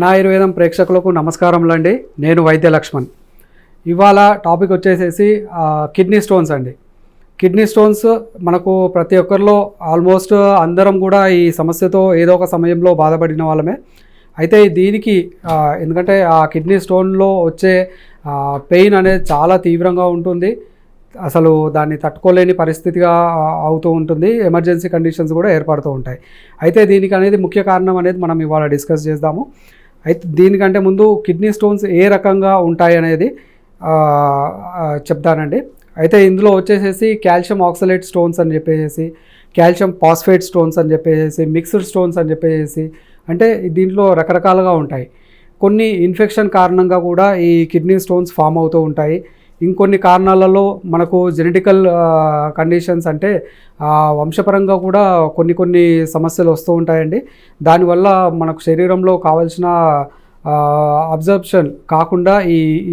మన ఆయుర్వేదం ప్రేక్షకులకు నమస్కారములండి. నేను వైద్య లక్ష్మణ్. ఇవాళ టాపిక్ వచ్చేసేసి కిడ్నీ స్టోన్స్ అండి. కిడ్నీ స్టోన్స్ మనకు ప్రతి ఒక్కరిలో ఆల్మోస్ట్ అందరం కూడా ఈ సమస్యతో ఏదో ఒక సమయంలో బాధపడిన వాళ్ళమే. అయితే దీనికి ఎందుకంటే ఆ కిడ్నీ స్టోన్లో వచ్చే పెయిన్ అనేది చాలా తీవ్రంగా ఉంటుంది. అసలు దాన్ని తట్టుకోలేని పరిస్థితిగా అవుతూ ఉంటుంది. ఎమర్జెన్సీ కండిషన్స్ కూడా ఏర్పడుతూ ఉంటాయి. అయితే దీనికి అనేది ముఖ్య కారణం అనేది మనం ఇవాళ డిస్కస్ చేద్దాము. అయితే దీనికంటే ముందు కిడ్నీ స్టోన్స్ ఏ రకంగా ఉంటాయి అనేది చెప్తానండి. అయితే ఇందులో వచ్చేసేసి కాల్షియం ఆక్సలేట్ స్టోన్స్ అని చెప్పేసి, కాల్షియం ఫాస్ఫేట్ స్టోన్స్ అని చెప్పేసి, మిక్స్డ్ స్టోన్స్ అని చెప్పేసి, అంటే దీంట్లో రకరకాలుగా ఉంటాయి. కొన్ని ఇన్ఫెక్షన్ కారణంగా కూడా ఈ కిడ్నీ స్టోన్స్ ఫామ్ అవుతూ ఉంటాయి. ఇంకొన్ని కారణాలలో మనకు జెనెటికల్ కండిషన్స్ అంటే వంశపరంగా కూడా కొన్ని సమస్యలు వస్తూ ఉంటాయండి. దానివల్ల మనకు శరీరంలో కావాల్సిన అబ్జర్ప్షన్ కాకుండా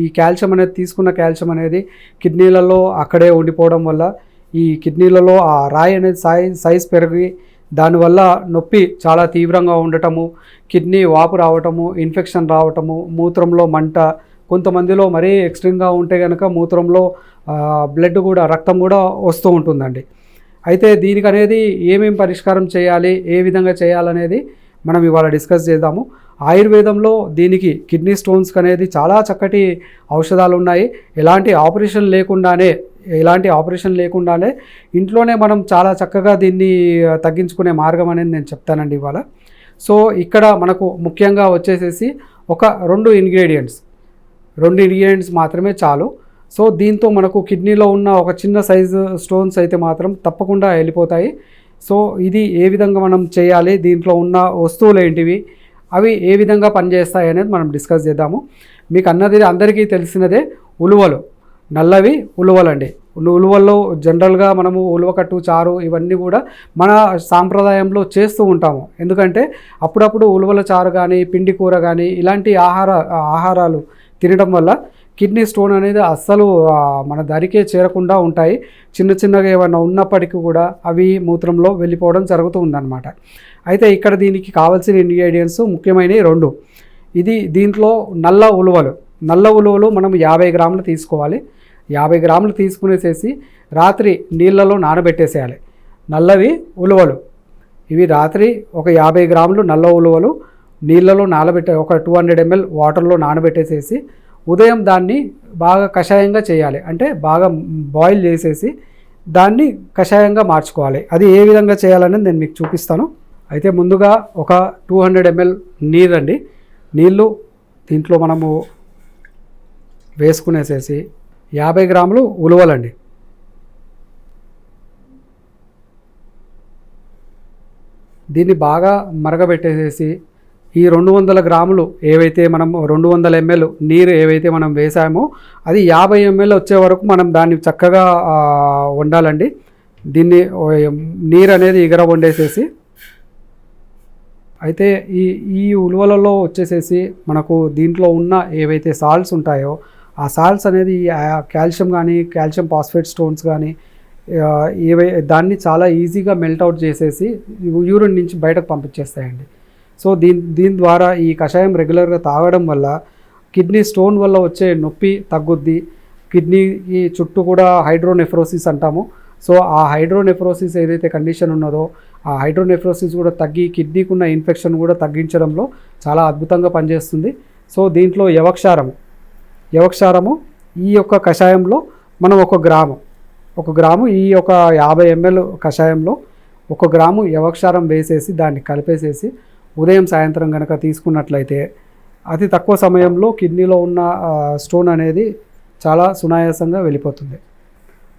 ఈ కాల్షియం అనేది తీసుకున్న కాల్షియం అనేది కిడ్నీలలో అక్కడే ఉండిపోవడం వల్ల ఈ కిడ్నీలలో ఆ రాయి అనేది సైజ్ పెరిగి దానివల్ల నొప్పి చాలా తీవ్రంగా ఉండటము, కిడ్నీ వాపు రావటము, ఇన్ఫెక్షన్ రావటము, మూత్రంలో మంట, కొంతమందిలో మరీ ఎక్స్ట్రీమ్గా ఉంటే కనుక మూత్రంలో బ్లడ్ కూడా రక్తం కూడా వస్తూ ఉంటుందండి. అయితే దీనికి అనేది ఏమేమి పరిష్కారం చేయాలి, ఏ విధంగా చేయాలనేది మనం ఇవాళ డిస్కస్ చేద్దాము. ఆయుర్వేదంలో దీనికి కిడ్నీ స్టోన్స్కి అనేది చాలా చక్కటి ఔషధాలు ఉన్నాయి. ఎలాంటి ఆపరేషన్ లేకుండానే ఇంట్లోనే మనం చాలా చక్కగా దీన్ని తగ్గించుకునే మార్గం అనేది నేను చెప్తానండి ఇవాళ. సో ఇక్కడ మనకు ముఖ్యంగా వచ్చేసేసి ఒక రెండు ఇంగ్రీడియంట్స్ మాత్రమే చాలు. సో దీంతో మనకు కిడ్నీలో ఉన్న ఒక చిన్న సైజు స్టోన్స్ అయితే మాత్రం తప్పకుండా వెళ్ళిపోతాయి. సో ఇది ఏ విధంగా మనం చేయాలి, దీంట్లో ఉన్న వస్తువులు ఏంటివి, అవి ఏ విధంగా పనిచేస్తాయి అనేది మనం డిస్కస్ చేద్దాము. మీకు అందరికీ తెలిసినదే ఉలువలు, నల్లవి ఉలువలండి. ఉలువల్లో జనరల్గా మనము ఉలువకట్టు, చారు ఇవన్నీ కూడా మన సాంప్రదాయంలో చేస్తూ ఉంటాము. ఎందుకంటే అప్పుడప్పుడు ఉలువల చారు కానీ, పిండి కూర కానీ ఇలాంటి ఆహారాలు తినడం వల్ల కిడ్నీ స్టోన్ అనేది అస్సలు మన దరికే చేరకుండా ఉంటాయి. చిన్నగా ఏమైనా ఉన్నప్పటికీ కూడా అవి మూత్రంలో వెళ్ళిపోవడం జరుగుతూ ఉందన్నమాట. అయితే ఇక్కడ దీనికి కావాల్సిన ఇంగ్రీడియంట్స్ ముఖ్యమైనవి రెండు. దీంట్లో నల్ల ఉలువలు మనం 50 గ్రాములు తీసుకోవాలి. 50 గ్రాములు తీసుకునేసేసి రాత్రి నీళ్ళలో నానబెట్టేసేయాలి. నల్లవి ఉలువలు ఇవి రాత్రి ఒక 50 గ్రాములు నల్ల ఉలువలు నీళ్ళలో ఒక 200 ml వాటర్లో నానబెట్టేసేసి ఉదయం దాన్ని బాగా కషాయంగా చేయాలి. అంటే బాగా బాయిల్ చేసేసి దాన్ని కషాయంగా మార్చుకోవాలి. అది ఏ విధంగా చేయాలనేది నేను మీకు చూపిస్తాను. అయితే ముందుగా ఒక 200 ml నీళ్ళు దీంట్లో మనము వేసుకునేసేసి 50 గ్రాములు ఉలువలండి. దీన్ని బాగా మరగబెట్టేసేసి ఈ 200 గ్రాములు ఏవైతే మనం 200 ml నీరు ఏవైతే మనం వేసామో అది 50 ml వచ్చే వరకు మనం దాన్ని చక్కగా వండాలండి. దీన్ని నీరు అనేది ఎగర వండేసేసి, అయితే ఈ ఉలువలలో వచ్చేసేసి మనకు దీంట్లో ఉన్న ఏవైతే సాల్ట్స్ ఉంటాయో ఆ సాల్ట్స్ అనేది కాల్షియం కానీ, కాల్షియం ఫాస్ఫేట్ స్టోన్స్ కానీ దాన్ని చాలా ఈజీగా మెల్ట్ అవుట్ చేసేసి యూరిన్ నుంచి బయటకు పంపించేస్తాయండి. సో దీని ద్వారా ఈ కషాయం రెగ్యులర్గా తాగడం వల్ల కిడ్నీ స్టోన్ వల్ల వచ్చే నొప్పి తగ్గుద్ది. కిడ్నీ చుట్టూ కూడా హైడ్రోనెఫ్రోసిస్ అంటాము. సో ఆ హైడ్రోనెఫ్రోసిస్ ఏదైతే కండిషన్ ఉన్నదో ఆ హైడ్రోనెఫ్రోసిస్ కూడా తగ్గి కిడ్నీకి ఉన్న ఇన్ఫెక్షన్ కూడా తగ్గించడంలో చాలా అద్భుతంగా పనిచేస్తుంది. సో దీంట్లో యవక్షారము ఈ యొక్క కషాయంలో మనం 1 గ్రాము ఈ యొక్క 50 ml కషాయంలో 1 గ్రాము యవక్షారం వేసేసి దాన్ని కలిపేసేసి ఉదయం సాయంత్రం కనుక తీసుకున్నట్లయితే అతి తక్కువ సమయంలో కిడ్నీలో ఉన్న స్టోన్ అనేది చాలా సునాయాసంగా వెళ్ళిపోతుంది.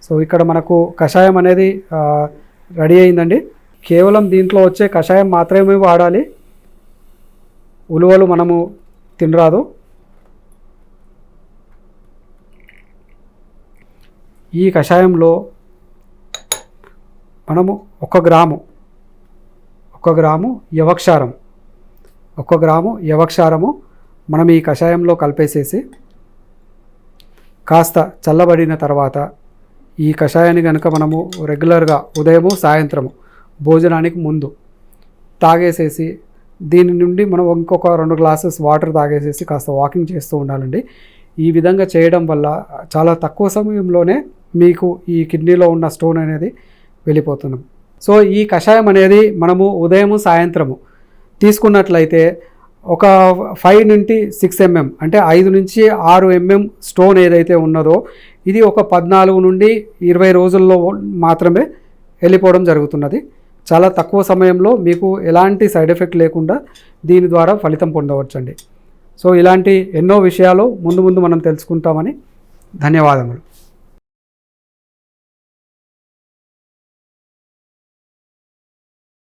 సో ఇక్కడ మనకు కషాయం అనేది రెడీ అయిందండి. కేవలం దీంట్లో వచ్చే కషాయం మాత్రమే వాడాలి. ఉలువలు మనము తినరాదు. ఈ కషాయంలో మనము 1 గ్రాము యవక్షారము మనం ఈ కషాయంలో కలిపేసేసి కాస్త చల్లబడిన తర్వాత ఈ కషాయాన్ని కనుక మనము రెగ్యులర్గా ఉదయము సాయంత్రము భోజనానికి ముందు తాగేసేసి దీని నుండి మనం ఇంకొక 2 గ్లాసెస్ వాటర్ తాగేసేసి కాస్త వాకింగ్ చేస్తూ ఉండాలండి. ఈ విధంగా చేయడం వల్ల చాలా తక్కువ సమయంలోనే మీకు ఈ కిడ్నీలో ఉన్న స్టోన్ అనేది వెళ్ళిపోతుంది. సో ఈ కషాయం అనేది మనము ఉదయము సాయంత్రము తీసుకున్నట్లయితే ఒక 5 నుండి 6 mm అంటే 5 నుంచి 6 mm స్టోన్ ఏదైతే ఉన్నదో ఇది ఒక 14 నుండి 20 రోజుల్లో మాత్రమే వెళ్ళిపోవడం జరుగుతున్నది. చాలా తక్కువ సమయంలో మీకు ఎలాంటి సైడ్ ఎఫెక్ట్ లేకుండా దీని ద్వారా ఫలితం పొందవచ్చండి. సో ఇలాంటి ఎన్నో విషయాలు ముందు మనం తెలుసుకుంటామని ధన్యవాదములు.